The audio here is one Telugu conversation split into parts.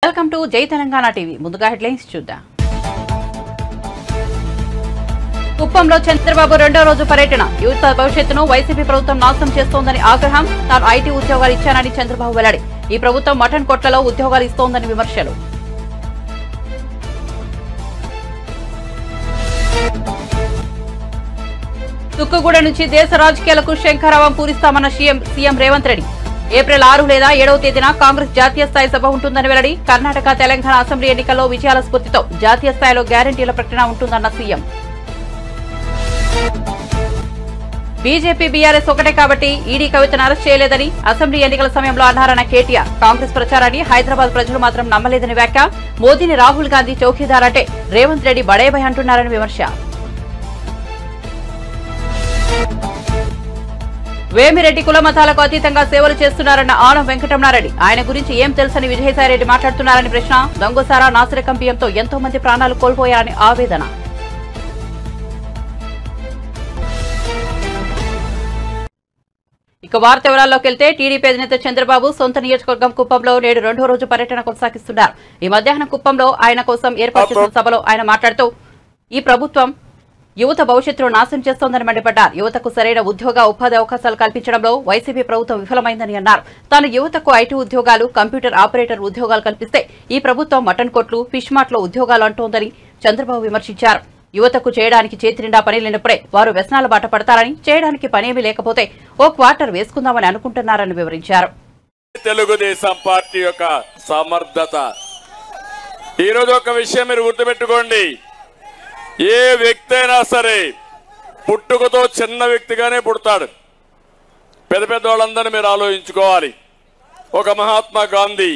వెల్కమ్ టు జై తెలంగాణ టీవీ. ముందుగా హెడ్లైన్స్ చూద్దాం. కుప్పంలో చంద్రబాబు రెండో రోజు పర్యటన. యువత భవిష్యత్తును వైసీపీ ప్రభుత్వం నాశనం చేస్తోందని ఆగ్రహం. తాను ఐటీ ఉద్యోగాలు ఇచ్చానని చంద్రబాబు వెల్లడి. ఈ ప్రభుత్వం మటన్ కొట్లలో ఉద్యోగాలు ఇస్తోందని విమర్శలు. తుక్కుగూడ నుంచి దేశ రాజకీయాలకు శంఖారావం పూరిస్తామన్న సీఎం రేవంత్ రెడ్డి. ఏప్రిల్ 6 లేదా 7వ తేదీన కాంగ్రెస్ జాతీయ స్థాయి సభ ఉంటుందని వెల్లడి. కర్ణాటక, తెలంగాణ అసెంబ్లీ ఎన్నికల్లో విజయాల స్ఫూర్తితో జాతీయ స్థాయిలో గ్యారంటీల ప్రకటన ఉంటుందన్న సీఎం. బీజేపీ, బీఆర్ఎస్ ఒకటే కాబట్టి ఈడీ కవితను అరెస్ట్ చేయలేదని అసెంబ్లీ ఎన్నికల సమయంలో అన్నారన్న కేటీఆర్. కాంగ్రెస్ ప్రచారాన్ని హైదరాబాద్ ప్రజలు మాత్రం నమ్మలేదని వ్యాఖ్య. మోదీని రాహుల్ గాంధీ చౌకీదార్ అంటే రేవంత్ రెడ్డి బడేభై అంటున్నారని విమర్శ. వేమిరెడ్డి కుల మతాలకు అతీతంగా సేవలు చేస్తున్నారన్న ఆనం వెంకటరమణారెడ్డి. ఆయన గురించి ఏం తెలుసని విజయసాయిరెడ్డి మాట్లాడుతున్నారని ప్రశ్న. దొంగసారా, నాసిరకం బియ్యంతో ఎంతో మంది ప్రాణాలు కోల్పోయారని ఆవేదన. ఇక వార్త వివరాల్లోకి వెళ్తే టీడీపీ అధినేత చంద్రబాబు సొంత నియోజకవర్గం కుప్పంలో నేడు రెండో రోజు పర్యటన కొనసాగిస్తున్నారు. ఈ మధ్యాహ్నం కుప్పంలో ఆయన కోసం ఏర్పాటు చేసిన సభలో ఆయన మాట్లాడుతూ ఈ ప్రభుత్వం యువత భవిష్యత్తును నాశనం చేస్తోందని మండిపడ్డారు. యువతకు సరైన ఉపాధి అవకాశాలు కల్పించడంలో వైసీపీ ప్రభుత్వం విఫలమైందని అన్నారు. తాను యువతకు ఐటీ ఉద్యోగాలు, కంప్యూటర్ ఆపరేటర్ ఉద్యోగాలు కల్పిస్తే ఈ ప్రభుత్వం మటన్ కొట్లు, ఫిష్ మార్ట్లో ఉద్యోగాలు అంటోందని చంద్రబాబు విమర్శించారు. యువతకు చేయడానికి చేతి నిండా పని లేనప్పుడే వారు వ్యసనాల బాట పడతారని, చేయడానికి పనేమీ లేకపోతే ఓ క్వార్టర్ వేసుకుందామని అనుకుంటున్నారని వివరించారు. తెలుగుదేశం పార్టీ యొక్క సమర్థత. ఈరోజు ఒక విషయం మీరు గుర్తుపెట్టుకోండి. ఏ వ్యక్తి అయినా సరే పుట్టుకతో చిన్న వ్యక్తిగానే పుడతాడు. పెద్ద పెద్ద వాళ్ళందరినీ మీరు ఆలోచించుకోవాలి. ఒక మహాత్మా గాంధీ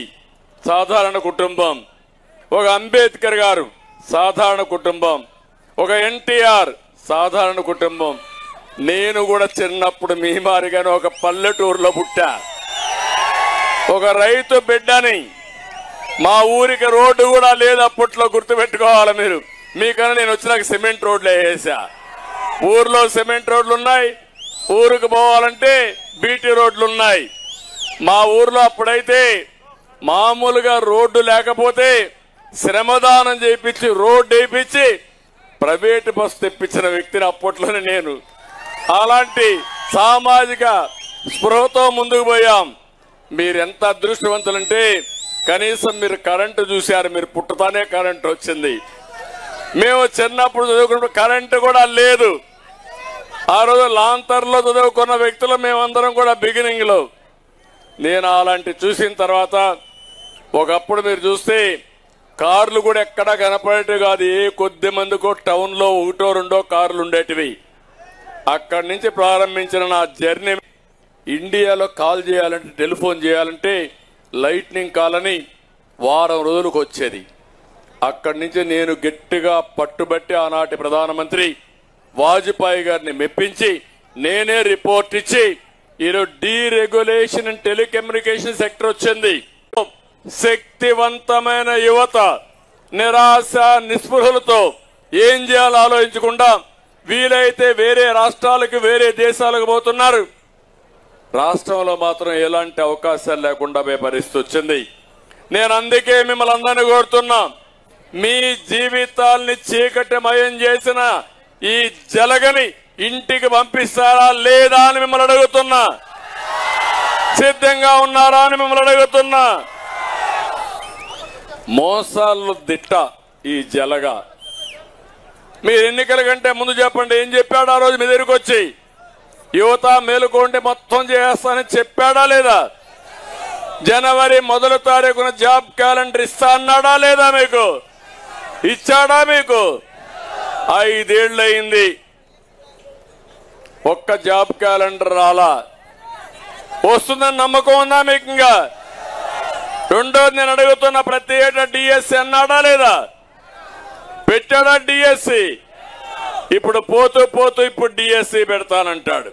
సాధారణ కుటుంబం, ఒక అంబేద్కర్ గారు సాధారణ కుటుంబం, ఒక ఎన్టీఆర్ సాధారణ కుటుంబం. నేను కూడా చిన్నప్పుడు మీ మారిగానే ఒక పల్లెటూరులో పుట్టా. ఒక రైతు బిడ్డని. మా ఊరికి రోడ్డు కూడా లేదు అప్పట్లో, గుర్తుపెట్టుకోవాలి మీరు. మీకన్నా నేను వచ్చినాక సిమెంట్ రోడ్లు వేసా. ఊర్లో సిమెంట్ రోడ్లు ఉన్నాయి, ఊరికి పోవాలంటే బీటీ రోడ్లు ఉన్నాయి. మా ఊర్లో అప్పుడైతే మామూలుగా రోడ్డు లేకపోతే శ్రమదానం చేయించి రోడ్డు వేయించి ప్రైవేట్ బస్సు తెప్పించిన వ్యక్తిని అప్పట్లోనే నేను. అలాంటి సామాజిక స్పృహతో ముందుకు పోయాం. మీరు ఎంత అదృష్టవంతులంటే కనీసం మీరు కరెంటు చూశారు. మీరు పుట్టుతానే కరెంటు వచ్చింది. మేము చిన్నప్పుడు చదువుకున్నప్పుడు కరెంటు కూడా లేదు. ఆ రోజు లాంతర్లో చదువుకున్న వ్యక్తులు మేమందరం కూడా బిగినింగ్ లో. నేను అలాంటి చూసిన తర్వాత ఒకప్పుడు మీరు చూస్తే కార్లు కూడా ఎక్కడా కనపడేవి కాదు. ఏ కొద్ది మందికో టౌన్ లో 1-2 కార్లు ఉండేటివి. అక్కడి నుంచి ప్రారంభించిన నా జర్నీ. ఇండియాలో కాల్ చేయాలంటే, టెలిఫోన్ చేయాలంటే లైట్నింగ్ కాల్ అని వారం రోజులకు వచ్చేది. అక్కడి నుంచి నేను గట్టిగా పట్టుబట్టి ఆనాటి ప్రధానమంత్రి వాజ్పేయి గారిని మెప్పించి నేనే రిపోర్ట్ ఇచ్చి ఈరోజు డీరెగ్యులేషన్ అండ్ టెలికమ్యూనికేషన్ సెక్టర్ వచ్చింది. శక్తివంతమైన యువత నిరాశ నిస్పృహలతో ఏం చేయాలో ఆలోచించకుండా వీలైతే వేరే రాష్ట్రాలకు, వేరే దేశాలకు పోతున్నారు. రాష్ట్రంలో మాత్రం ఎలాంటి అవకాశాలు లేకుండా పోయే పరిస్థితి వచ్చింది. నేను అందుకే మిమ్మల్ని అందరినీ కోరుతున్నా, మీ జీవితాల్ని చీకటిమయం చేసిన ఈ జలగని ఇంటికి పంపిస్తారా లేదా అని మిమ్మల్ని అడుగుతున్నా. సిద్ధంగా ఉన్నారా అని మిమ్మల్ని అడుగుతున్నా. మోసాలు దిట్ట ఈ జలగా. మీరు ఎన్నికల కంటే ముందు చెప్పండి, ఏం చెప్పాడు ఆ రోజు మీ దగ్గరికి వచ్చి? యువత మేలుకోండి మొత్తం చేస్తానని చెప్పాడా లేదా? జనవరి 1వ తారీఖున జాబ్ క్యాలెండర్ ఇస్తా అన్నాడా లేదా? మీకు ఇచ్చాడా? మీకు 5 ఏళ్ళు అయింది, ఒక్క జాబ్ క్యాలెండర్ రాలా. వస్తుందని నమ్మకం ఉందా మీకు? ఇంకా రెండోది నేను అడుగుతున్న, ప్రతి ఏటా డిఎస్సి అన్నాడా లేదా? పెట్టాడా డిఎస్సి? ఇప్పుడు పోతూ పోతూ ఇప్పుడు డిఎస్సి పెడతానంటాడు.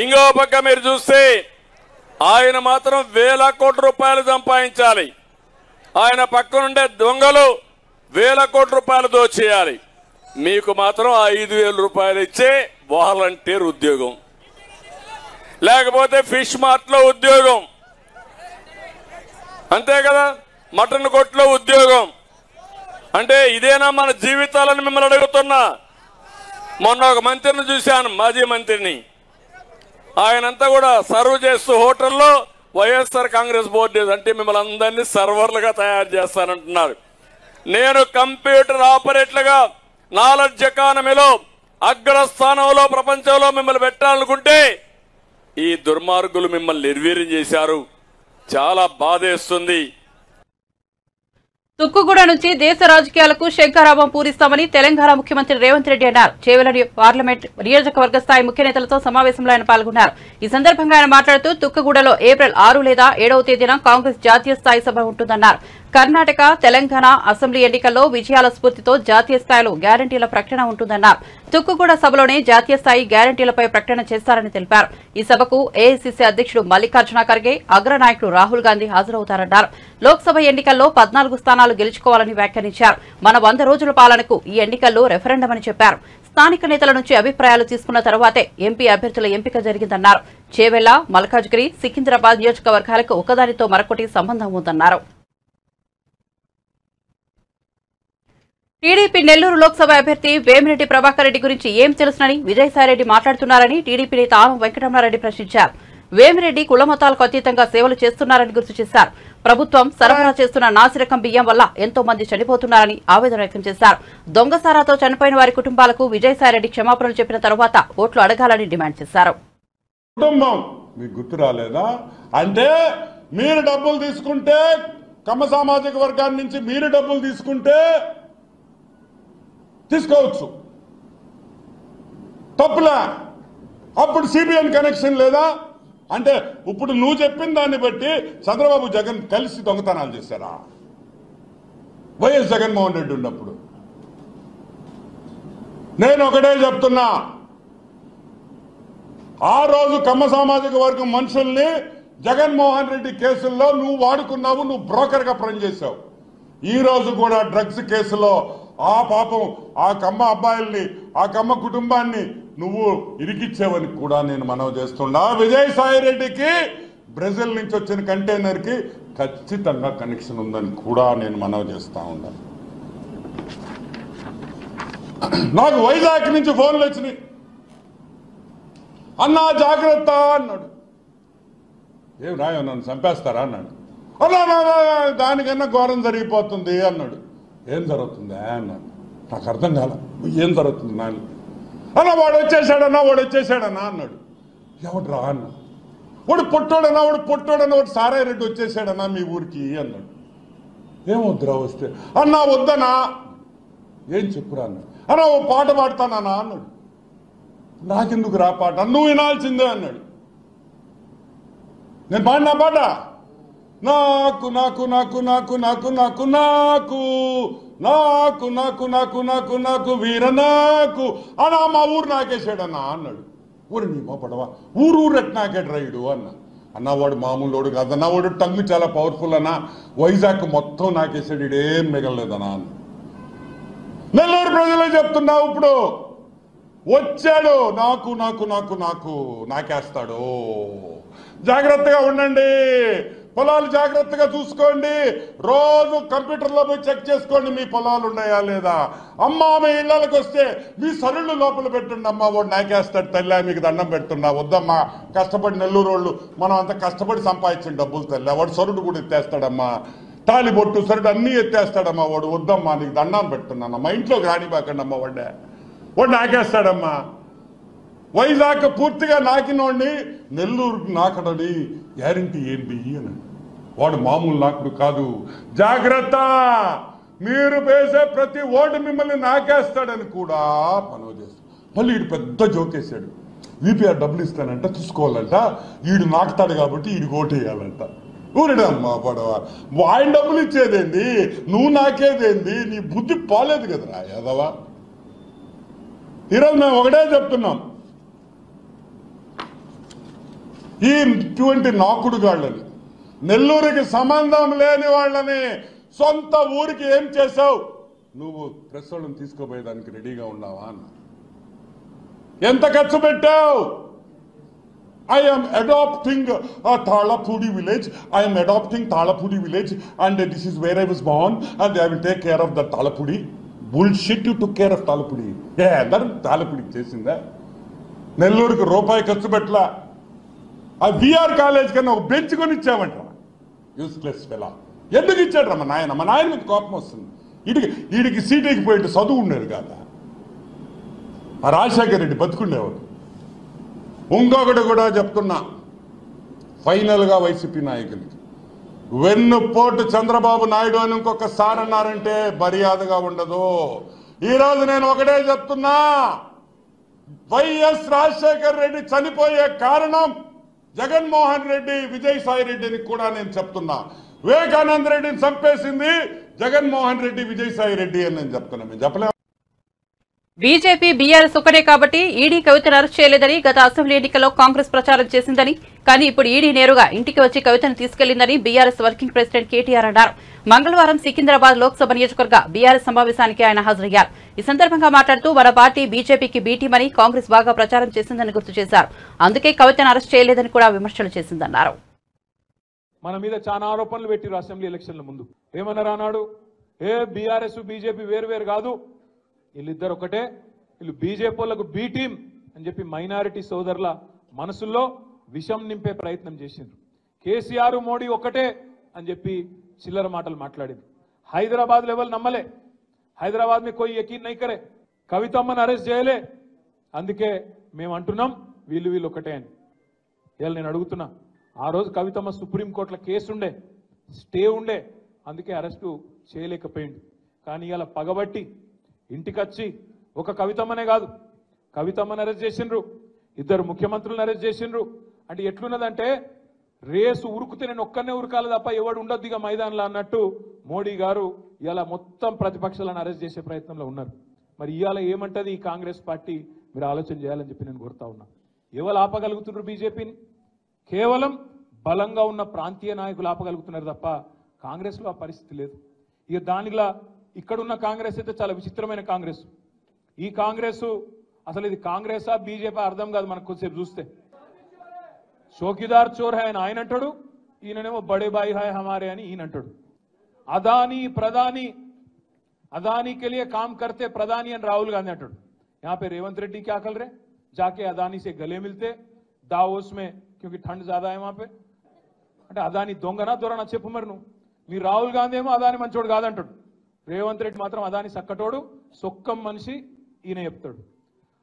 ఇంకో పక్క మీరు చూస్తే ఆయన మాత్రం వేల కోట్ల రూపాయలు సంపాదించాలి. ఆయన పక్కనుండే దొంగలు వేల కోట్ల రూపాయలు దోచేయాలి. మీకు మాత్రం 5,000 రూపాయలు ఇచ్చే వాలంటీర్ ఉద్యోగం, లేకపోతే ఫిష్ మార్ట్ లో ఉద్యోగం. అంతే కదా? మటన్ కొట్లో ఉద్యోగం అంటే ఇదేనా మన జీవితాలని మిమ్మల్ని అడుగుతున్నా. మొన్న ఒక మంత్రిని చూశాను, మాజీ మంత్రిని. ఆయనంతా కూడా సర్వ్ చేస్తూ హోటల్లో వైఎస్ఆర్ కాంగ్రెస్ బోర్డు అంటే మిమ్మల్ని అందరినీ సర్వర్లుగా తయారు చేస్తానంటున్నారు. నేను కంప్యూటర్ ఆపరేటర్లుగా నాలెడ్జ్ ఎకానమీలో అగ్రస్థానంలో ప్రపంచంలో మిమ్మల్ని పెట్టాలనుకుంటే ఈ దుర్మార్గులు మిమ్మల్ని నిర్వీర్యం చేశారు. చాలా బాధేస్తుంది. తుక్కుగూడ నుంచి దేశ రాజకీయాలకు శంఖారావం పూరిస్తామని తెలంగాణ ముఖ్యమంత్రి రేవంత్ రెడ్డి అన్నారు. చేవెళ్ల పార్లమెంట్ నియోజకవర్గ స్థాయి ముఖ్య నేతలతో సమావేశంలో ఆయన పాల్గొన్నారు. ఈ సందర్భంగా ఆయన మాట్లాడుతూ తుక్కుగూడలో ఏప్రిల్ 6 లేదా 7వ తేదీన కాంగ్రెస్ జాతీయ స్థాయి సభ ఉంటుందన్నారు. కర్ణాటక, తెలంగాణ అసెంబ్లీ ఎన్నికల్లో విజయాల స్ఫూర్తితో జాతీయ స్థాయిలో గ్యారంటీల ప్రకటన ఉంటుందన్నారు. తుక్కుగూడ సభలోనే జాతీయ స్థాయి గ్యారంటీలపై ప్రకటన చేస్తారని తెలిపారు. ఈ సభకు ఏఐసీసీ అధ్యక్షుడు మల్లికార్జున ఖర్గే, అగ్రనాయకుడు రాహుల్ గాంధీ హాజరవుతారన్నారు. లోక్సభ ఎన్నికల్లో 14 స్థానాలు గెలుచుకోవాలని వ్యాఖ్యానించారు. మన 100 రోజుల పాలనకు ఈ ఎన్నికల్లో రెఫరెండం అని చెప్పారు. స్థానిక నేతల నుంచి అభిప్రాయాలు తీసుకున్న తర్వాతే ఎంపీ అభ్యర్థుల ఎంపిక జరిగిందన్నారు. చేవెళ్ల, మల్కాజ్గిరి, సికింద్రాబాద్ నియోజకవర్గాలకు ఒకదానితో మరొకటి సంబంధం ఉందన్నారు. టీడీపీ నెల్లూరు లోక్సభ అభ్యర్థి వేమిరెడ్డి ప్రభాకర్ రెడ్డి గురించి ఏం తెలుసునని విజయసాయిరెడ్డి మాట్లాడుతున్నారని టీడీపీ నేత ఆనం వెంకటరమణారెడ్డి ప్రశ్నించారు. వేమిరెడ్డి కులమతాలకు అతీతంగా సేవలు చేస్తున్నారని గుర్తు చేశారు. ప్రభుత్వం సరఫరా చేస్తున్న నాసిరకం బియ్యం వల్ల ఎంతో మంది చనిపోతున్నారని ఆవేదన వ్యక్తం చేశారు. దొంగసారాతో చనిపోయిన వారి కుటుంబాలకు విజయసాయిరెడ్డి క్షమాపణలు చెప్పిన తర్వాత ఓట్లు అడగాలని డిమాండ్ చేశారు. కుటుంబం మీకు గుర్తు రాలేదా? అంటే మీరు డబ్బులు తీసుకుంటే, కమ్మ సామాజిక వర్గాన్ని నుంచి మీరు డబ్బులు తీసుకుంటే తీసుకోవచ్చు, తప్పులే. అప్పుడు సిబిఎన్ కనెక్షన్ లేదా? అంటే ఇప్పుడు నువ్వు చెప్పిన దాన్ని బట్టి చంద్రబాబు జగన్ కలిసి దొంగతనాలు చేశారా? వైఎస్ జగన్మోహన్ రెడ్డి ఉన్నప్పుడు. నేను ఒకటే చెప్తున్నా, ఆ రోజు కమ్మ సామాజిక వర్గం మనుషుల్ని జగన్మోహన్ రెడ్డి కేసుల్లో నువ్వు వాడుకున్నావు, నువ్వు బ్రోకర్ గా పనిచేశావు. ఈ రోజు కూడా డ్రగ్స్ కేసులో ఆ పాపం ఆ కమ్మ అబ్బాయిల్ని, ఆ కమ్మ కుటుంబాన్ని నువ్వు ఇరికిచ్చావని కూడా నేను మనవి చేస్తున్నా. విజయసాయిరెడ్డికి బ్రెజిల్ నుంచి వచ్చిన కంటైనర్ కి ఖచ్చితంగా కనెక్షన్ ఉందని కూడా నేను మనవి చేస్తా ఉన్నాను. నాకు వైజాగ్ నుంచి ఫోన్లు వచ్చినాయి, అన్నా జాగ్రత్త అన్నాడు. ఏం రాయో నన్ను చంపేస్తారా అన్నాడు. అన్నా దానికన్నా ఘోరం జరిగిపోతుంది అన్నాడు. ఏం జరుగుతుందా అన్నాడు. నాకు అర్థం కాల, ఏం జరుగుతుంది నాన్న. అన్నా వాడు వచ్చేసాడన్నా అన్నాడు. ఎవడ్రా అన్నా. వాడు పొట్టోడన్నా వాడు సారాయి రెడ్డి వచ్చేసాడన్నా మీ ఊరికి అన్నాడు. ఏమొద్దురా వస్తే? అన్నా వద్దనా. ఏం చెప్పురా అన్నాడు. అన్నా ఓ పాట పాడతానా అన్నాడు. నాకెందుకు రా పాట, నువ్వు వినాల్సిందే అన్నాడు. నేను పాడినా పాట, నాకు నాకు నాకు నాకు నాకు నాకు నాకు నాకు నాకు నాకు నాకు నాకు వీర నాకు అన్నా మా ఊరు నాకేసాడన్నా అన్నాడు. ఊరు నీ మా పడవా, ఊరెట్ నాకేడు రైడు అన్న. అన్న వాడు మామూలు కాదన్నా, వాడు టంగు చాలా పవర్ఫుల్ అన్నా. వైజాగ్ మొత్తం నాకేసాడు, ఇడేం మిగలలేదన్నా అన్న. నెల్లూరు ప్రజలు చెప్తున్నా, ఇప్పుడు వచ్చాడు నాకు నాకు నాకు నాకు నాకేస్తాడు. జాగ్రత్తగా ఉండండి, పొలాలు జాగ్రత్తగా చూసుకోండి. రోజు కంప్యూటర్లో పోయి చెక్ చేసుకోండి మీ పొలాలు ఉన్నాయా లేదా. అమ్మా మీ ఇళ్లకి వస్తే మీ సరుళ్ళు లోపల పెట్టుండి. అమ్మా వాడు నాకేస్తాడు తల్లి, మీకు దండం పెడుతున్నా. వద్దమ్మా, కష్టపడి నెల్లూరు వాళ్ళు మనం అంత కష్టపడి సంపాదించిన డబ్బులు తల్లి. వాడు సరుడు కూడా ఎత్తేస్తాడమ్మా, తాలి బొట్టు సరుడు అన్నీ ఎత్తేస్తాడమ్మా వాడు. వద్దమ్మా నీకు దండం పెడుతున్నాను, మా ఇంట్లోకి రానివ్వకండి అమ్మా. వాడు నాకేస్తాడమ్మా. వైజాగ్ పూర్తిగా నాకినోడిని నెల్లూరుకి నాకడని గ్యారంటీ ఏంటి అని. వాడు మామూలు నాకుడు కాదు, జాగ్రత్త. మీరు వేసే ప్రతి ఓటు మిమ్మల్ని నాకేస్తాడని కూడా మనవి చేస్తాడు. మళ్ళీ వీడు పెద్ద జోకేశాడు. విపిఆర్ డబ్బులు ఇస్తానంట, చూసుకోవాలంట. వీడు నాకుతాడు కాబట్టి వీడికి ఓటు వేయాలంట. ఊరిడమ్మా పడవ, ఆయన డబ్బులు ఇచ్చేదేంది, నువ్వు నాకేదేంది? నీ బుద్ధి పోలేదు కదరా యాదవా. ఈరోజు మేము ఒకటే చెప్తున్నాం, ఈ ఇటువంటి నాకుడుగాళ్ళని, నెల్లూరుకి సంబంధం లేని వాళ్ళని సొంత ఊరికి ఏం చేశావు నువ్వు? ప్రెస్ వాళ్ళని తీసుకుపోయేదానికి రెడీగా ఉన్నావా అన్న. ఎంత ఖర్చు పెట్టావు? I am adopting Thalapudi village. I am adopting Thalapudi village, and this is where I was born, and I will take care of the Thalapudi. Bullshit, you took care of Thalapudi. Yeah, that Thalapudi చేసిందా? నెల్లూరుకి రూపాయి ఖర్చు పెట్టలా. ఆ విఆర్ కాలేజ్ కన్నా ఒక బెంచ్ కొని ఇచ్చామంట. Useless fella. ఎందుకు ఇచ్చాడు మా నాయన? మా నాయన మీద కోపం వస్తుంది. వీడికి సీటీకి పోయి చదువు ఉండేది కాదా? ఆ రాజశేఖర రెడ్డి బతుకుండేవాడు. ఇంకొకటి కూడా చెప్తున్నా, ఫైనల్గా వైసీపీ నాయకులకి, వెన్నుపోటు చంద్రబాబు నాయుడు అని ఇంకొకసారి అన్నారంటే మర్యాదగా ఉండదు. ఈరోజు నేను ఒకటే చెప్తున్నా, వైఎస్ రాజశేఖర రెడ్డి చనిపోయే కారణం జగన్మోహన్ రెడ్డి, విజయసాయి రెడ్డిని కూడా నేను చెప్తున్నా. వివేకానంద రెడ్డిని చంపేసింది జగన్మోహన్ రెడ్డి, విజయసాయి రెడ్డి అని నేను చెప్తున్నా. మేము చెప్పలేము. బీజేపీ బీఆర్ఎస్ ఒకటే కాబట్టి ఈడీ కవితను అరెస్ట్ చేయలేదని గత అసెంబ్లీ ఎన్నికల్లో కాంగ్రెస్ ప్రచారం చేసిందని, కానీ ఇప్పుడు ఈడీ నేరుగా ఇంటికి వచ్చి కవితను తీసుకెళ్లిందని బీఆర్ఎస్ వర్కింగ్ ప్రెసిడెంట్ కేటీఆర్ అన్నారు. మంగళవారం సికింద్రాబాద్ లోక్సభ నియోజకవర్గ బీఆర్ఎస్ సమావేశానికి ఆయన హాజరయ్యారు. ఈ సందర్భంగా మాట్లాడుతూ మన పార్టీ బీజేపీకి బీటీమని కాంగ్రెస్ బాగా ప్రచారం చేసిందని గుర్తు చేశారు. అందుకే కవితను అరెస్ట్ చేయలేదని కూడా విమర్శలు చేసిందన్నారు. మన మీద చాలా ఆరోపణలు పెట్టిరు అసెంబ్లీ ఎలక్షన్ల ముందు. ఏమన్నారు అన్నాడు? బీఆర్ఎస్ బీజేపీ వేరు కాదు, వీళ్ళిద్దరు ఒకటే, వీళ్ళు బీజేపీ వాళ్ళకు బీ టీం అని చెప్పి మైనారిటీ సోదరుల మనసుల్లో విషం నింపే ప్రయత్నం చేసిండ్రు. కేసీఆర్ మోడీ ఒకటే అని చెప్పి చిల్లర మాటలు మాట్లాడింది. హైదరాబాద్ లెవెల్ నమ్మలే, హైదరాబాద్ में कोई यकीन नहीं करे, కవితమ్మను అరెస్ట్ చేయలే. అందుకే మేము అంటున్నాం వీళ్ళు ఒకటే అని. ఇవాళ నేను అడుగుతున్నా, ఆ రోజు కవితమ్మ సుప్రీంకోర్టులో కేసు ఉండే, స్టే ఉండే, అందుకే అరెస్టు చేయలేకపోయింది. కానీ ఇవాళ పగబట్టి ఇంటికి వచ్చి ఒక కవితమ్మనే కాదు, కవితమ్మని అరెస్ట్ చేసిండ్రు, ఇద్దరు ముఖ్యమంత్రులను అరెస్ట్ చేసిండ్రు. అంటే ఎట్లున్నదంటే రేసు ఉరుకుతే నేను ఒక్కనే ఉరకాలి తప్ప ఎవడు ఉండొద్దు ఇక మైదానంలో అన్నట్టు మోడీ గారు ఇలా మొత్తం ప్రతిపక్షాలను అరెస్ట్ చేసే ప్రయత్నంలో ఉన్నారు. మరి ఇవాళ ఏమంటది ఈ కాంగ్రెస్ పార్టీ? మీరు ఆలోచన చేయాలని చెప్పి నేను కోరుతా ఉన్నా. ఎవరు ఆపగలుగుతున్నారు బీజేపీని? కేవలం బలంగా ఉన్న ప్రాంతీయ నాయకులు ఆపగలుగుతున్నారు తప్ప కాంగ్రెస్లో ఆ పరిస్థితి లేదు. ఇక దానిలా ఇక్కడున్న కాంగ్రెస్ అయితే చాలా విచిత్రమైన కాంగ్రెస్. ఈ కాంగ్రెస్ అసలు ఇది కాంగ్రెసా బీజేపీ అర్థం కాదు మనకు కొద్దిసేపు చూస్తే. చౌకీదార్ చోర్ హై అని ఆయన అంటాడు, ఈయననేమో బడే బాయి హాయ్ హమారే అని ఈయన అంటాడు. అదానీ ప్రధాని, अदानी के लिए काम करते प्रधानी राहुल गांधी अंटाడు. यहाँ पे रेवंत रेड्डी क्या कर रहे, जाके अदानी से गले मिलते दावोस में, क्योंकि ठंड ज्यादा है वहां पे. అంటే అదాని దొంగనా దొరనా చెప్పు మరి నువ్వు. మీ రాహుల్ గాంధీ ఏమో అదాని మంచోడు కాదంటాడు, రేవంత్ రెడ్డి మాత్రం అదాని సక్కటోడు సొక్కం మనిషి ఈయన చెప్తాడు.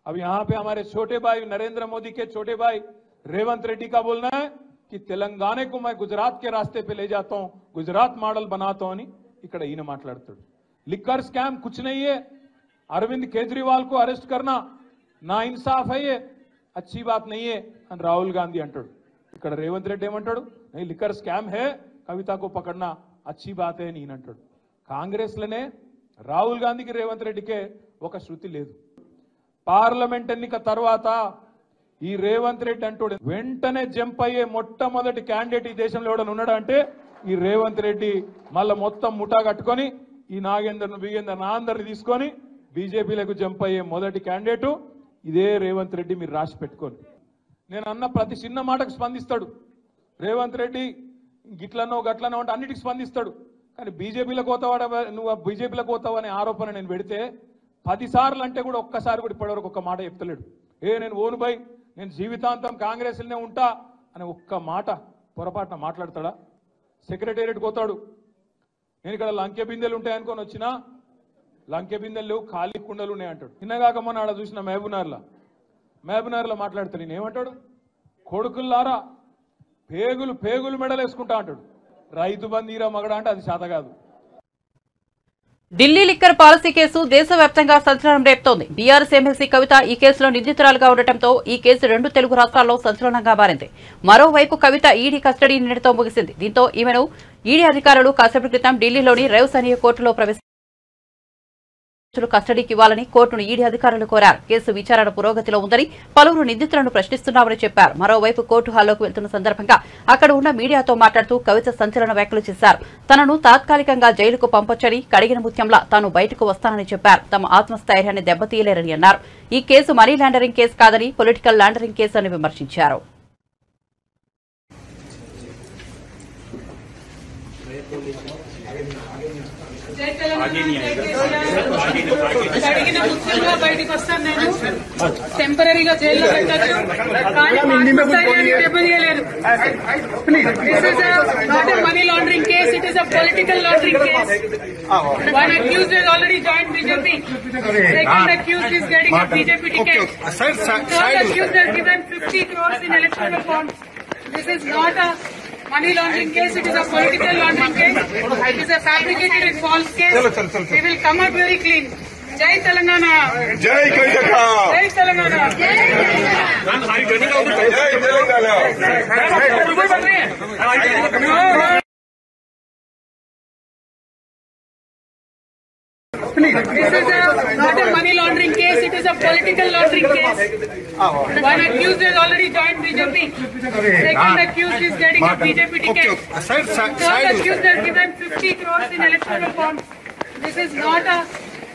अब यहाँ पे हमारे छोटे भाई नरेंद्र मोदी के छोटे भाई रेवंत रेड्डी का बोलना है कि तेलंगाना को मैं गुजरात के रास्ते पे ले जाता हूं, गुजरात मॉडल बनाता हूं అని ఇక్కడ ఈయన మాట్లాడుతాడు. लिकर स्कैम कुछ नहीं है, अरविंद केजरीवाल को अरेस्ट करना ना इंसाफ है, ये अच्छी बात नहीं है అని రాహుల్ గాంధీ అంటాడు. ఇక్కడ రేవంత్ రెడ్డి ఏమంటాడు, नहीं लिकर स्कैम है, कविता को पकड़ना अच्छी बात है అని ఈయన అంటాడు. కాంగ్రెస్ లోనే రాహుల్ గాంధీకి రేవంత్ రెడ్డికే ఒక శృతి లేదు. పార్లమెంట్ ఎన్నిక తర్వాత ఈ రేవంత్ రెడ్డి అంటాడు వెంటనే జంప్ అయ్యే మొట్టమొదటి క్యాండిడేట్ ఈ దేశంలో ఎవడన్నా ఉన్నాడు అంటే ఈ రేవంత్ రెడ్డి. మళ్ళీ మొత్తం ముఠా కట్టుకొని ఈ నాగేందర్ను బిగేందర్ నా అందరిని తీసుకొని బీజేపీలకు జంప్ అయ్యే మొదటి క్యాండిడేటు ఇదే రేవంత్ రెడ్డి. మీరు రాసి పెట్టుకోండి. నేను అన్న ప్రతి చిన్న మాటకు స్పందిస్తాడు రేవంత్ రెడ్డి. గిట్లనో గట్లనో అంటే అన్నిటికి స్పందిస్తాడు. కానీ బీజేపీలకు పోతావాడ, నువ్వు బీజేపీలకు పోతావనే ఆరోపణ నేను పెడితే 10 సార్లు అంటే కూడా ఒక్కసారి కూడా ఇప్పటివరకు ఒక్క మాట చెప్తలేడు. నేను ఓను బై, నేను జీవితాంతం కాంగ్రెస్లోనే ఉంటా అని ఒక్క మాట పొరపాటున మాట్లాడతాడా? సెక్రటేరియట్ పోతాడు, నేను ఇక్కడ లంకె బిందెలు ఉంటాయనుకొని వచ్చినా లంకె బిందెలు లేవు, ఖాళీ కుండలు ఉన్నాయి అంటాడు. నిన్నగాక మొన్న ఆడ చూసిన మహబూబ్నగర్లో మాట్లాడతాడు. నేను ఏమంటాడు, కొడుకుల్లారా పేగులు మెడలు వేసుకుంటా అంటాడు. రైతు బందీరా మగడా అంటే అది శాత కాదు. ఢిల్లీ లిక్కర్ పాలసీ కేసు దేశవ్యాప్తంగా సంచలనం రేపుతోంది. బీఆర్ఎస్ ఎమ్మెల్సీ కవిత ఈ కేసులో నిందితురాలుగా ఉండటంతో ఈ కేసు 2 తెలుగు రాష్ట్రాల్లో సంచలనంగా మారింది. మరోవైపు కవిత ఈడీ కస్టడీ నిన్నటితో ముగిసింది. దీంతో ఈమెను ఈడీ అధికారులు కాసేపటి క్రితం ఢిల్లీలోని రైవ్ సనియా కోర్టులో కస్టడీకి ఇవ్వాలని కోర్టును ఈడీ అధికారులు కోరారు. కేసు విచారణ పురోగతిలో ఉందని, పలువురు నిందితులను ప్రశ్నిస్తున్నామని చెప్పారు. మరోవైపు కోర్టు హాల్లోకి వెళ్తున్న సందర్భంగా అక్కడ ఉన్న మీడియాతో మాట్లాడుతూ కవిత సంచలన వ్యాఖ్యలు చేశారు. తనను తాత్కాలికంగా జైలుకు పంపొచ్చని, కడిగిన ముత్యంలా తాను బయటకు వస్తానని చెప్పారు. తమ ఆత్మస్థైర్యాన్ని దెబ్బతీయలేరని అన్నారు. ఈ కేసు మనీ లాండరింగ్ కేసు కాదని, పొలిటికల్ లాండరింగ్ కేసు అని విమర్శించారు. అడిగిన ముఖ్యంగా బయటకు వస్తాను. నేను టెంపరీగా జైల్లో పెట్టచ్చు, కానీ దెబ్బతీయలేరు. This is not a money laundering case, it is a political laundering case. One accused has already joined BJP. Second accused is getting a BJP ticket. Third accused has given 50 crores in electoral bonds. This is not a money laundering case, it is a political laundering case. It is a fabricated and false case. We will come out very clean. Jai Telangana. Jai Karnataka. Jai Telangana. This is not a money laundering case, it is a political laundering case. One accused has already joined BJP. Second accused is getting a BJP ticket. Third accused has given 50 crores in electoral bonds. This is not a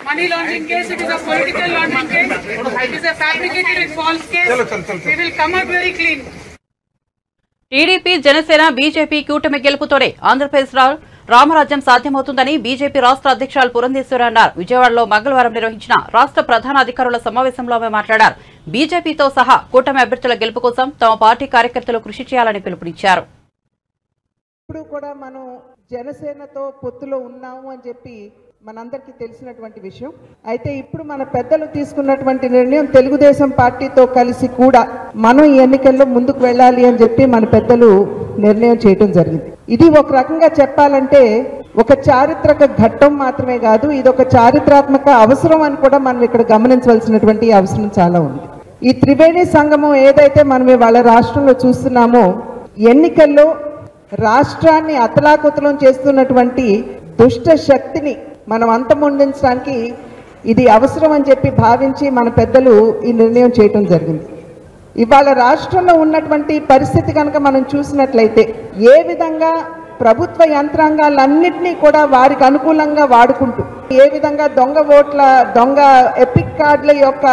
money laundering case, it is a political laundering case. It is a fabricated and false case. We will come out very clean. TDP Janasena BJP కూటమి గెలుపుతోనే ఆంధ్రప్రదేశ్ రామరాజ్యం సాధ్యమవుతుందని బీజేపీ రాష్ట్ర అధ్యక్షురాలు పురంధేశ్వరి అన్నారు. విజయవాడలో మంగళవారం నిర్వహించిన రాష్ట్ర ప్రధాన అధికారుల సమావేశంలో ఆమె మాట్లాడారు. బీజేపీతో సహా కూటమి అభ్యర్థుల గెలుపు కోసం తమ పార్టీ కార్యకర్తలు కృషి చేయాలని పిలుపునిచ్చారు. ఇప్పుడు కూడా మనం జనసేనతో పొత్తులో ఉన్నాము అని చెప్పి మనందరికీ తెలిసినటువంటి విషయం. అయితే ఇప్పుడు మన పెద్దలు తీసుకున్నటువంటి నిర్ణయం తెలుగుదేశం పార్టీతో కలిసి కూడా మనం ఈ ఎన్నికల్లో ముందుకు వెళ్ళాలి అని చెప్పి మన పెద్దలు నిర్ణయం చేయడం జరిగింది. ఇది ఒక రకంగా చెప్పాలంటే ఒక చారిత్రక ఘట్టం మాత్రమే కాదు, ఇది ఒక చారిత్రాత్మక అవసరం అని కూడా మనం ఇక్కడ గమనించవలసినటువంటి అవసరం చాలా ఉంది. ఈ త్రివేణి సంగమం ఏదైతే మనం ఇవాళ రాష్ట్రంలో చూస్తున్నామో, ఎన్నికల్లో రాష్ట్రాన్ని అతలాకుతలం చేస్తున్నటువంటి దుష్ట శక్తిని మనం అంతమొందించడానికి ఇది అవసరం అని చెప్పి భావించి మన పెద్దలు ఈ నిర్ణయం చేయటం జరిగింది. ఇవాళ రాష్ట్రంలో ఉన్నటువంటి పరిస్థితి కనుక మనం చూసినట్లయితే ఏ విధంగా ప్రభుత్వ యంత్రాంగాలన్నింటినీ కూడా వారికి అనుకూలంగా వాడుకుంటూ ఏ విధంగా దొంగ ఓట్ల దొంగ ఎపిక్ కార్డుల యొక్క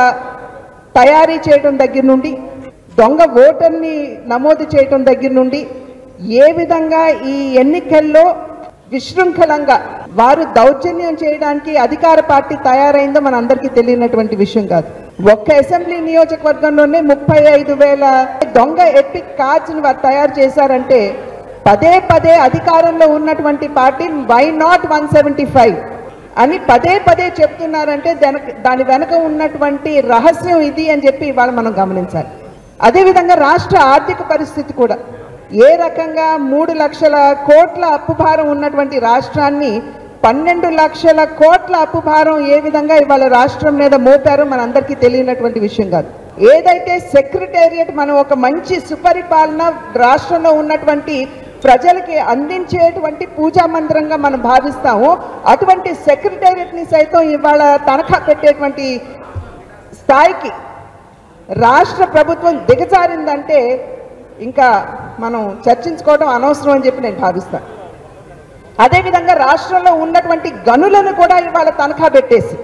తయారీ చేయడం దగ్గర నుండి దొంగ ఓటర్ని నమోదు చేయడం దగ్గర నుండి ఏ విధంగా ఈ ఎన్నికల్లో విశృంఖలంగా వారు దౌర్జన్యం చేయడానికి అధికార పార్టీ తయారైందో మన అందరికీ తెలియనటువంటి విషయం కాదు. ఒక్క అసెంబ్లీ నియోజకవర్గంలోనే 35,000 దొంగ ఎపిక్ కార్డ్స్ ని వారు తయారు చేశారంటే పదే పదే అధికారంలో ఉన్నటువంటి పార్టీ వై నాట్ 175 అని పదే పదే చెప్తున్నారంటే దాని వెనక ఉన్నటువంటి రహస్యం ఇది అని చెప్పి ఇవాళ మనం గమనించాలి. అదేవిధంగా రాష్ట్ర ఆర్థిక పరిస్థితి కూడా ఏ రకంగా 3 లక్షల కోట్ల అప్పు భారం ఉన్నటువంటి రాష్ట్రాన్ని 12 లక్షల కోట్ల అప్పు భారం ఏ విధంగా ఇవాళ రాష్ట్రం మీద మోపారో మనందరికీ తెలియనటువంటి విషయం కాదు. ఏదైతే సెక్రటేరియట్ మనం ఒక మంచి సుపరిపాలన రాష్ట్రంలో ఉన్నటువంటి ప్రజలకి అందించేటువంటి పూజా మందిరంగా మనం భావిస్తామో అటువంటి సెక్రటేరియట్ ని సైతం ఇవాళ తనఖా పెట్టేటువంటి స్థాయికి రాష్ట్ర ప్రభుత్వం దిగజారిందంటే ఇంకా మనం చర్చించుకోవడం అనవసరం అని చెప్పి నేను భావిస్తాను. అదేవిధంగా రాష్ట్రంలో ఉన్నటువంటి గనులను కూడా ఇవాళ తనఖా పెట్టేసి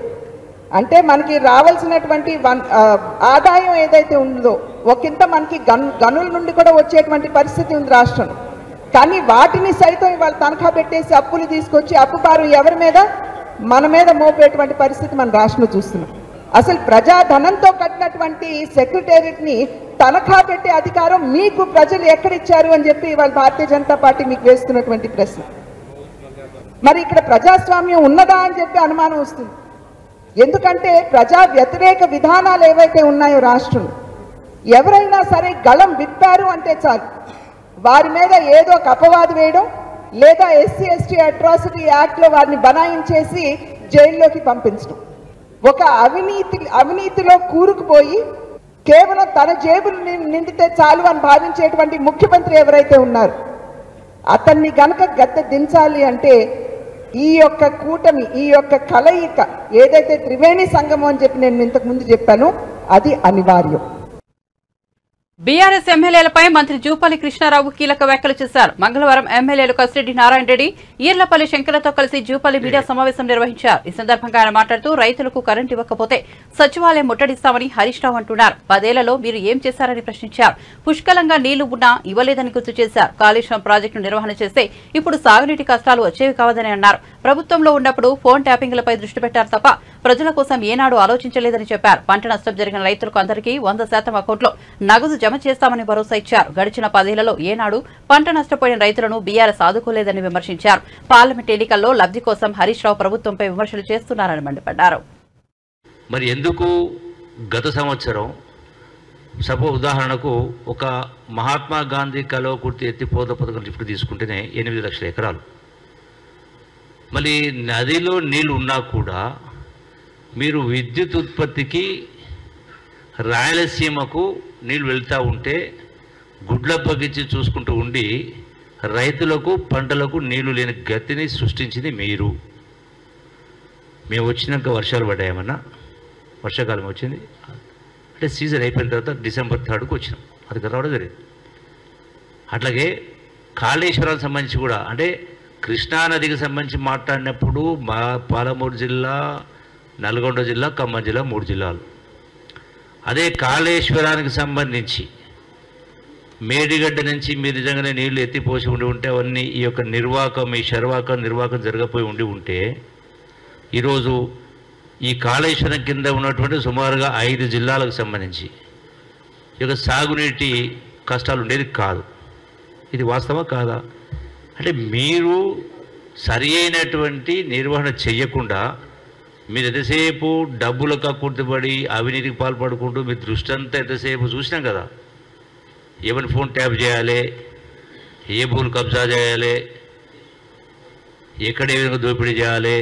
అంటే మనకి రావాల్సినటువంటి ఆదాయం ఏదైతే ఉందో ఒకంత మనకి గనుల నుండి కూడా వచ్చేటువంటి పరిస్థితి ఉంది రాష్ట్రం. కానీ వాటిని సైతం ఇవాళ తనఖా పెట్టేసి అప్పులు తీసుకొచ్చి అప్పు భారం ఎవరి మీద మన మీద మోపేటువంటి పరిస్థితి మన రాష్ట్రంలో చూస్తున్నాం. అసలు ప్రజాధనంతో కట్టినటువంటి సెక్రటేరియట్ ని తనఖా పెట్టే అధికారం మీకు ప్రజలు ఎక్కడిచ్చారు అని చెప్పి ఇవాళ భారతీయ జనతా పార్టీ మీకు వేస్తున్నటువంటి ప్రశ్న. మరి ఇక్కడ ప్రజాస్వామ్యం ఉన్నదా అని చెప్పి అనుమానం వస్తుంది. ఎందుకంటే ప్రజా వ్యతిరేక విధానాలు ఏవైతే ఉన్నాయో రాష్ట్రంలో ఎవరైనా సరే గళం విప్పారు అంటే చాలు వారి మీద ఏదో ఒక అపవాదు వేయడం లేదా SC/ST అట్రాసిటీ యాక్ట్లో వారిని బనాయించేసి జైల్లోకి పంపించడం. ఒక అవినీతిలో కూరుకుపోయి కేవలం తన జేబులు నిండితే చాలు అని భావించేటువంటి ముఖ్యమంత్రి ఎవరైతే ఉన్నారు అతన్ని గనక గద్దె దించాలి అంటే ఈ యొక్క కూటమి ఈ యొక్క కలయిక ఏదైతే త్రివేణి సంగమం అని చెప్పి నేను ఇంతకు ముందు చెప్పానో అది అనివార్యం. బీఆర్ఎస్ ఎమ్మెల్యేలపై మంత్రి జూపల్లి కృష్ణారావు కీలక వ్యాఖ్యలు చేశారు. మంగళవారం ఎమ్మెల్యేలు కసిరెడ్డి నారాయణ రెడ్డి, ఈర్లపల్లి శంకర్లతో కలిసి జూపల్లి మీడియా సమావేశం నిర్వహించారు. ఈ సందర్భంగా ఆయన మాట్లాడుతూ రైతులకు కరెంటు ఇవ్వకపోతే సచివాలయం ముట్టడిస్తామని హరీష్ రావు అంటున్నారు. 10 ఏళ్లలో మీరు ఏం చేశారని ప్రశ్నించారు. పుష్కలంగా నీళ్లు ఉన్నా ఇవ్వలేదని గుర్తు చేశారు. కాళేశ్వరం ప్రాజెక్టు నిర్వహణ చేస్తే ఇప్పుడు సాగునీటి కష్టాలు వచ్చేవి కావదని అన్నారు. ప్రభుత్వంలో ఉన్నప్పుడు ఫోన్ ట్యాపింగ్లపై దృష్టి పెట్టారు తప్ప ప్రజల కోసం ఏనాడు ఆలోచించలేదని చెప్పారు. పంట నష్టం జరిగిన రైతులకు అందరికీ 100% అకౌంట్లో నగదు జమ చేస్తామని భరోసా ఇచ్చారు. గడిచిన 10 ఏళ్లలో ఏనాడు పంట నష్టపోయిన రైతులను బీఆర్ఎస్ ఆదుకోలేదని విమర్శించారు. పార్లమెంట్ ఎన్నికల్లో లబ్ధి కోసం హరీష్ రావు ప్రభుత్వంపై విమర్శలు చేస్తున్నారని మండిపడ్డారు. మరి ఎందుకు గత సంవత్సరం ఉదాహరణకు ఒక మహాత్మా గాంధీ కల్వకుర్తి ఎత్తిపోత పథకం లిఫ్ట్ తీసుకుంటేనే 8 లక్షల ఎకరాలు, మళ్ళీ నదిలో నీళ్ళు ఉన్నా కూడా మీరు విద్యుత్ ఉత్పత్తికి రాయలసీమకు నీళ్ళు వెళ్తూ ఉంటే గుడ్ల పగిచి చూసుకుంటూ ఉండి రైతులకు పంటలకు నీళ్లు లేని గతిని సృష్టించింది మీరు. మేము వచ్చినాక వర్షాలు పడ్డాయేమన్నా, వర్షాకాలం వచ్చింది అంటే సీజన్ అయిపోయిన తర్వాత డిసెంబర్ 3కు వచ్చినాం, అది రావడం జరిగింది. అట్లాగే కాళేశ్వరానికి సంబంధించి కూడా అంటే కృష్ణానదికి సంబంధించి మాట్లాడినప్పుడు పాలమూరు జిల్లా, నల్గొండ జిల్లా, ఖమ్మం జిల్లా 3 జిల్లాలు. అదే కాళేశ్వరానికి సంబంధించి మేడిగడ్డ నుంచి మీరు నిజంగానే నీళ్లు ఎత్తిపోసి ఉంటే అవన్నీ ఈ యొక్క నిర్వాకం జరగపోయి ఉంటే ఈరోజు ఈ కాళేశ్వరం కింద ఉన్నటువంటి సుమారుగా 5 జిల్లాలకు సంబంధించి ఈ యొక్క సాగునీటి కష్టాలు ఉండేది కాదు. ఇది వాస్తవా కాదా? అంటే మీరు సరి అయినటువంటి నిర్వహణ చెయ్యకుండా మీరు ఎంతసేపు డబ్బులకు కక్కుర్తిపడి అవినీతికి పాల్పడుకుంటూ మీ దృష్టి అంతా ఎంతసేపు చూసినాం కదా. ఎవరి ఫోన్ ట్యాప్ చేయాలి, ఏ భూములు కబ్జా చేయాలి, ఎక్కడ ఏ విధంగా దోపిడీ చేయాలి,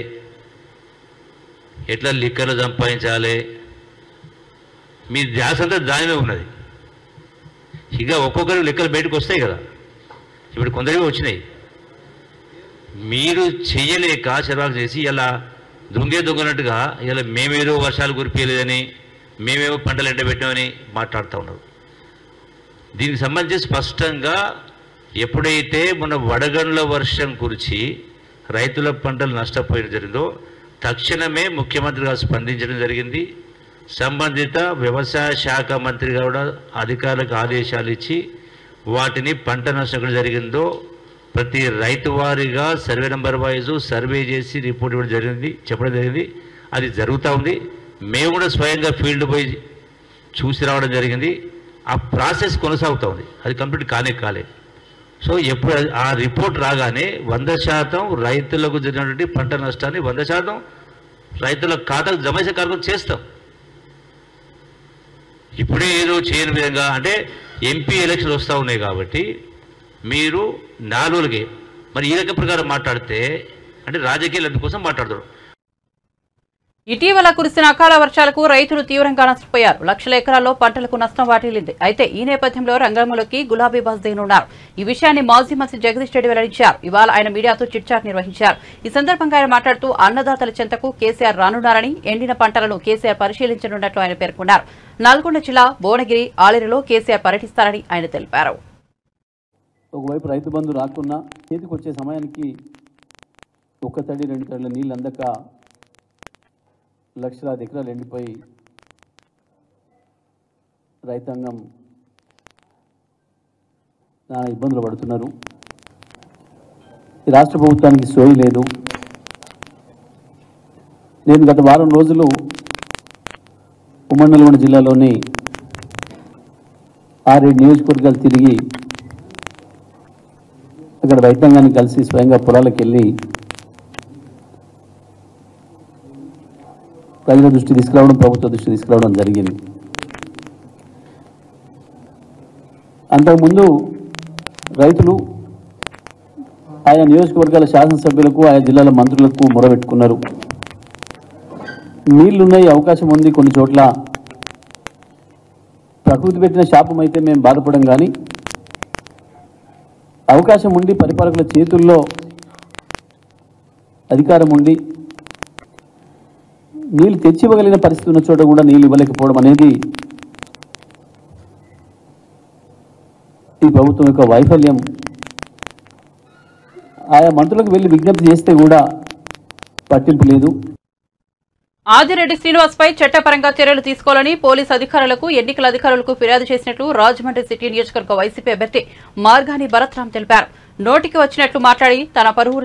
ఎట్లా లిక్కర్లు సంపాదించాలి, మీ ధ్యాస అంతా దానిలో ఉన్నది. ఇక ఒక్కొక్కరు లెక్కలు బయటకు వస్తాయి కదా, ఇప్పుడు కొందరివి వచ్చినాయి. మీరు చెయ్యలేక చిరాకు చేసి ఇలా దొంగనట్టుగా ఇలా మేమేదో వర్షాలు కురిపించలేదని, మేమేమో పంటలు ఎండబెట్టామని మాట్లాడుతూ ఉన్నారు. దీనికి సంబంధించి స్పష్టంగా ఎప్పుడైతే మన వడగండ్ల వర్షం కురిచి రైతుల పంటలు నష్టపోయడం జరిగిందో తక్షణమే ముఖ్యమంత్రి గారు స్పందించడం జరిగింది. సంబంధిత వ్యవసాయ శాఖ మంత్రి కూడా అధికారులకు ఆదేశాలు ఇచ్చి వాటిని పంట నష్టం ఎక్కడ జరిగిందో ప్రతి రైతు వారీగా సర్వే నెంబర్ వైజు సర్వే చేసి రిపోర్ట్ ఇవ్వడం జరిగింది, చెప్పడం జరిగింది. అది జరుగుతూ ఉంది. మేము కూడా స్వయంగా ఫీల్డ్ పోయి చూసి రావడం జరిగింది. ఆ ప్రాసెస్ కొనసాగుతూ ఉంది, అది కంప్లీట్ కాలేదు. సో ఎప్పుడు ఆ రిపోర్ట్ రాగానే 100% రైతులకు జరిగినటువంటి పంట నష్టాన్ని 100% రైతుల ఖాతాకు జమ చేసే కార్యక్రమం చేస్తాం. ఇప్పుడే ఏదో చేయని విధంగా అంటే ఎంపీ ఎలక్షన్లు వస్తూ ఉన్నాయి కాబట్టి మీరు 4 రోజులకే మరి ఈ రకం ప్రకారం మాట్లాడితే అంటే రాజకీయ లబ్ధి కోసం మాట్లాడతారు. ఇటీవల కురిసిన అకాల వర్షాలకు రైతులు తీవ్రంగా నష్టపోయారు. లక్షల ఎకరాల్లో పంటలకు నష్టం వాటిల్లింది. అయితే ఈ నేపథ్యంలో రంగంలోకి గులాబీ బస్ దిగనున్నారు. ఈ విషయాన్ని మాజీ మంత్రి జగదీష్ రెడ్డి వెల్లడించారు. ఇవాళ ఆయన మీడియాతో చిట్చాట్ నిర్వహించారు. ఈ సందర్భంగా ఆయన మాట్లాడుతూ అన్నదాతల చెంతకు కేసీఆర్ రానున్నారని, ఎండిన పంటలను కేసీఆర్ పరిశీలించనున్నట్లు ఆయన పేర్కొన్నారు. నల్గొండ జిల్లా భువనగిరి, ఆలేరులో కేసీఆర్ పర్యటిస్తారని ఆయన తెలిపారు. ఒకవైపు రైతు బంధు రాకున్నా చేతికి వచ్చే సమయానికి 1 తడి 2 తడిల నీళ్ళు అందక లక్షలాది ఎకరాలు ఎండిపోయి రైతాంగం నానా ఇబ్బందులు పడుతున్నారు. ఈ రాష్ట్ర ప్రభుత్వానికి సోయి లేదు. నేను గత వారం రోజులు ఉమ్మడి నల్గొండ జిల్లాలోని 6-7 నియోజకవర్గాలు తిరిగి అక్కడ రైతాంగాన్ని కలిసి స్వయంగా పొలాలకు వెళ్ళి ప్రజల దృష్టి తీసుకురావడం, ప్రభుత్వ దృష్టి తీసుకురావడం జరిగింది. అంతకుముందు రైతులు ఆయా నియోజకవర్గాల శాసనసభ్యులకు, ఆయా జిల్లాల మంత్రులకు మొరబెట్టుకున్నారు. నీళ్లున్నాయి, అవకాశం ఉంది, కొన్ని చోట్ల ప్రకృతి పెట్టిన శాపం అయితే మేము బాధపడం, కానీ అవకాశం ఉండి పరిపాలకుల చేతుల్లో అధికారం ఉండి నీళ్ళు తెచ్చివ్వగలిగిన పరిస్థితి ఉన్న చోట కూడా నీళ్ళు ఇవ్వలేకపోవడం అనేది ఈ ప్రభుత్వం యొక్క వైఫల్యం. ఆయా మంత్రులకు వెళ్ళి విజ్ఞప్తి చేస్తే కూడా పట్టింపు లేదు. ఆదిరెడ్డి శ్రీనివాస్ పై చట్టపరంగా చర్యలు తీసుకోవాలని పోలీసు అధికారులకు ఎన్నికల అధికారులకు ఫిర్యాదు చేసినట్లు రాజమండ్రి సిటీ నియోజకవర్గ వైసీపీ అభ్యర్థి మార్గాని భరత్రాం తెలిపారు. నోటికి వచ్చినట్లు మాట్లాడి తన పరువు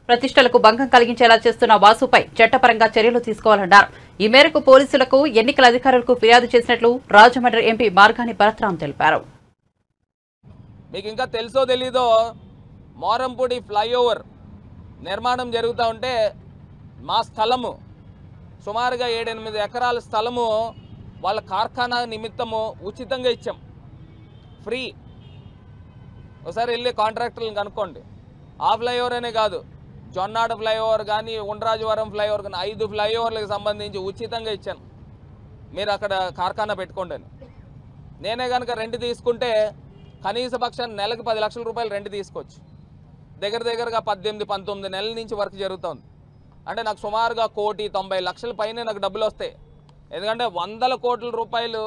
ప్రతిష్టలకు భంగం కలిగించేలా చేస్తున్న వాసుపై చట్టపరంగా చర్యలు తీసుకోవాలన్నారు. ఈ మేరకు పోలీసులకు ఎన్నికల అధికారులకు ఫిర్యాదు చేసినట్లు రాజమండ్రి ఎంపీ మార్గాని భరత్రాం తెలిపారు. మీకు ఇంకా తెలుసో తెలీదో మోరంపూడి ఫ్లైఓవర్ నిర్మాణం జరుగుతూ ఉంటే మా స్థలము సుమారుగా 7-8 ఎకరాల స్థలము వాళ్ళ కార్ఖానా నిమిత్తము ఉచితంగా ఇచ్చాం, ఫ్రీ. ఒకసారి వెళ్ళి కాంట్రాక్టర్లను కనుక్కోండి. ఆ ఫ్లైఓవర్ అనే కాదు, జొన్నాడ ఫ్లైఓవర్ కానీ ఉండ్రాజవరం ఫ్లైఓవర్ కానీ 5 ఫ్లైఓవర్లకు సంబంధించి ఉచితంగా ఇచ్చాను. మీరు అక్కడ కార్ఖానా పెట్టుకోండి అని. నేనే కనుక రెంట్ తీసుకుంటే కనీస పక్షాన్ని నెలకు 10 లక్షల రూపాయలు రెంట్ తీసుకోవచ్చు. దగ్గరగా 18-19 నెలల నుంచి వర్క్ జరుగుతుంది. అంటే నాకు సుమారుగా 1,90,00,000 పైనే నాకు డబ్బులు వస్తాయి. ఎందుకంటే 100 కోట్ల రూపాయలు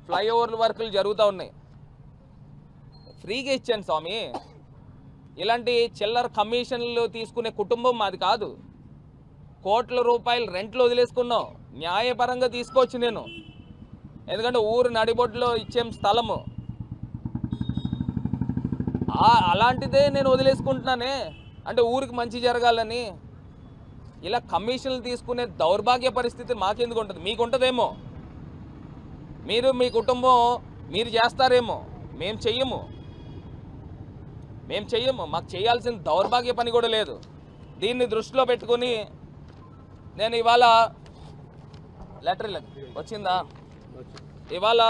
ఫ్లైఓవర్ల వర్కులు జరుగుతూ ఉన్నాయి. ఫ్రీగా ఇచ్చాను స్వామి. ఇలాంటి చిల్లర కమిషన్లు తీసుకునే కుటుంబం మాది కాదు. కోట్ల రూపాయలు రెంట్లు వదిలేసుకున్నాం, న్యాయపరంగా తీసుకోవచ్చు నేను. ఎందుకంటే ఊరు నడిబొడ్లో ఇచ్చేం స్థలము, అలాంటిదే నేను వదిలేసుకుంటున్నానే. అంటే ఊరికి మంచి జరగాలని ఇలా కమిషన్లు తీసుకునే దౌర్భాగ్య పరిస్థితి మాకెందుకు ఉంటుంది? మీకు ఉంటుందేమో, మీరు మీ కుటుంబం మీరు చేస్తారేమో. మేము చెయ్యము. మాకు చేయాల్సిన దౌర్భాగ్య పని కూడా లేదు. దీన్ని దృష్టిలో పెట్టుకుని నేను ఇవాళ లెటర్ వచ్చిందా, ఇవాళ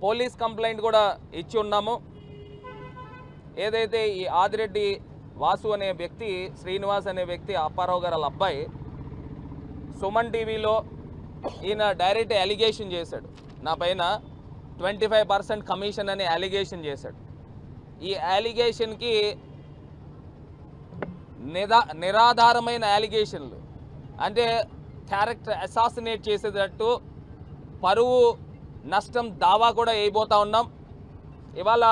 పోలీస్ కంప్లైంట్ కూడా ఇచ్చి ఉన్నాము. ఏదైతే ఈ ఆదిరెడ్డి వాసు అనే వ్యక్తి, శ్రీనివాస్ అనే వ్యక్తి, అప్పారావు గారు వాళ్ళ అబ్బాయి సుమన్ టీవీలో ఈయన డైరెక్ట్ అలిగేషన్ చేశాడు నా పైన 25% కమిషన్ అనే అలిగేషన్ చేశాడు. ఈ అలిగేషన్కి నిరాధారమైన అలిగేషన్లు, అంటే క్యారెక్టర్ అసాసినేట్ చేసేటట్టు పరువు నష్టం దావా కూడా వేయబోతా ఉన్నాం. ఇవాళ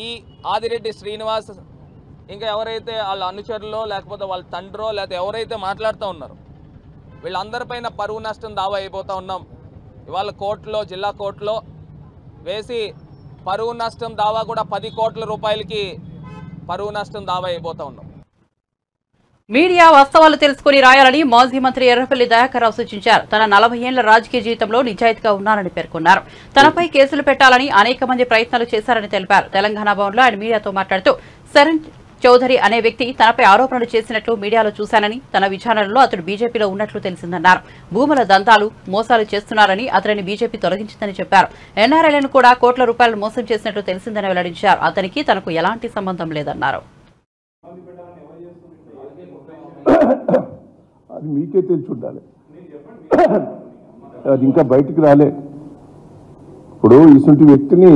ఈ ఆదిరెడ్డి శ్రీనివాస్ ఇంకా ఎవరైతే వాళ్ళ అనుచరులో లేకపోతే వాళ్ళ తండ్రో లేకపోతే ఎవరైతే మాట్లాడుతూ ఉన్నారో వీళ్ళందరిపైన పరువు నష్టం దావా అయిపోతూ ఉన్నాం. ఇవాళ కోర్టులో, జిల్లా కోర్టులో వేసి పరువు నష్టం దావా కూడా 10 కోట్ల రూపాయలకి పరువు నష్టం దావా అయిపోతూ ఉన్నాం. మీడియా వాస్తవాలు తెలుసుకుని రాయాలని మాజీ మంత్రి ఎర్రపల్లి దయాకర్ రావు సూచించారు. తన 40 ఏళ్ల రాజకీయ జీవితంలో నిజాయితీగా ఉన్నారని పేర్కొన్నారు. తనపై కేసులు పెట్టాలని అనేక మంది ప్రయత్నాలు చేశారని తెలిపారు. తెలంగాణ భవన్లో ఆయన మీడియాతో మాట్లాడుతూ శరణ్ చౌదరి అనే వ్యక్తి తనపై ఆరోపణలు చేసినట్లు మీడియాలో చూశానని, తన విచారణలో అతడు బీజేపీలో ఉన్నట్లు తెలిసిందన్నారు. భూముల దందాలు, మోసాలు చేస్తున్నారని అతనిని బీజేపీ తొలగించిందని చెప్పారు. ఎన్ఆర్ఐలను కూడా కోట్ల రూపాయలు మోసం చేసినట్లు తెలిసిందని వెల్లడించారు. అతనికి తనకు ఎలాంటి సంబంధం లేదన్నారు. అది మీకే తెలిసి ఉండాలి, అది ఇంకా బయటికి రాలే. ఇప్పుడు ఇసుంటి వ్యక్తిని,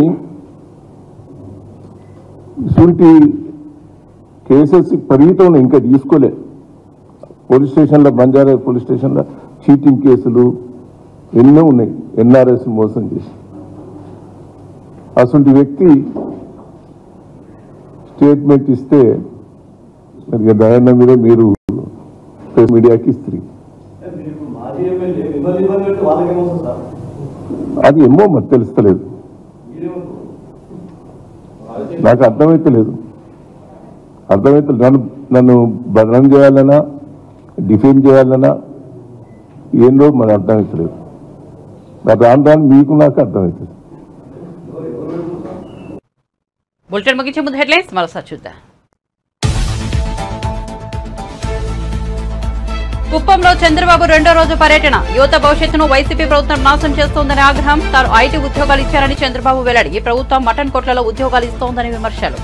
ఇసుంటి కేసెస్ పరిమితం ఇంకా తీసుకోలే. పోలీస్ స్టేషన్లో, బంజారా పోలీస్ స్టేషన్లో చీటింగ్ కేసులు ఎన్నో ఉన్నాయి, ఎన్ఆర్ఎస్ మోసం చేసి. అసలు వ్యక్తి స్టేట్మెంట్ ఇస్తే మరి దయాన్న మీద మీరు మీడియాకి ఇస్త్రీ, అది ఏమో మరి తెలుస్తలేదు, నాకు అర్థమైతలేదు. నన్ను బదనం చేయాలన్నా, డిఫేమ్ చేయాలన్నా ఏందో మరి అర్థమవుతలేదు. రాను మీకు నాకు అర్థమవుతుంది. బులెటిన్ ముగించే ముందు హెడ్లైన్స్ మరోసారి చూద్దాం. కుప్పంలో చంద్రబాబు 2వ రోజు పర్యటన. యువత భవిష్యత్తును వైసీపీ ప్రభుత్వం నాశనం చేస్తోందని ఆగ్రహం. తాను ఐటీ ఉద్యోగాలు ఇచ్చారని చంద్రబాబు వెల్లడి. ఈ ప్రభుత్వం మటన్ కొట్లలో ఉద్యోగాలు ఇస్తోందని విమర్శలు.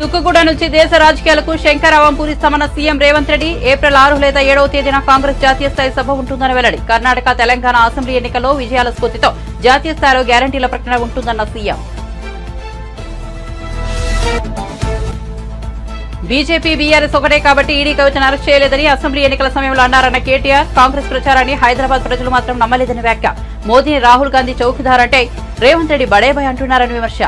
తుక్కుగూడ నుంచి దేశ రాజకీయాలకు శంకరావం పూరిస్తామన్న సీఎం రేవంత్ రెడ్డి. ఏప్రిల్ 6 లేదా 7వ తేదీన కాంగ్రెస్ జాతీయ స్థాయి సభ ఉంటుందని వెల్లడి. కర్ణాటక, తెలంగాణ అసెంబ్లీ ఎన్నికల్లో విజయాల స్ఫూర్తితో జాతీయ స్థాయిలో గ్యారంటీల ప్రకటన ఉంటుందన్న సీఎం. బీజేపీ బీఆర్ఎస్ ఒకటే కాబట్టి ఈడీ కవితను అరెస్ట్ చేయలేదని అసెంబ్లీ ఎన్నికల సమయంలో అన్నారన్న కేటీఆర్. కాంగ్రెస్ ప్రచారాన్ని హైదరాబాద్ ప్రజలు మాత్రం నమ్మలేదని వ్యాఖ్య. మోదీని రాహుల్ గాంధీ చౌకీదార్ అంటే రేవంత్ రెడ్డి బడేబాయ్ అంటున్నారని విమర్శ.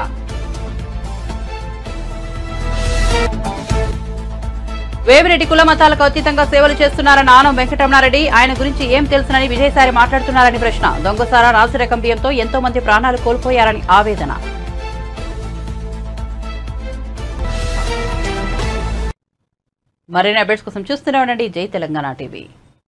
వేమిరెడ్డి కుల మతాలకు అతీతంగా సేవలు చేస్తున్నారన్న ఆనం వెంకటరమణారెడ్డి. ఆయన గురించి ఏం తెలుసునని విజయసాయి మాట్లాడుతున్నారని ప్రశ్న. దొంగసారా నాసిరకం బియ్యంతో ఎంతో మంది ప్రాణాలు కోల్పోయారని ఆవేదన. మరిన్ని అప్డేట్స్ కోసం చూస్తూనే ఉండండి జై తెలంగాణ టీవీ.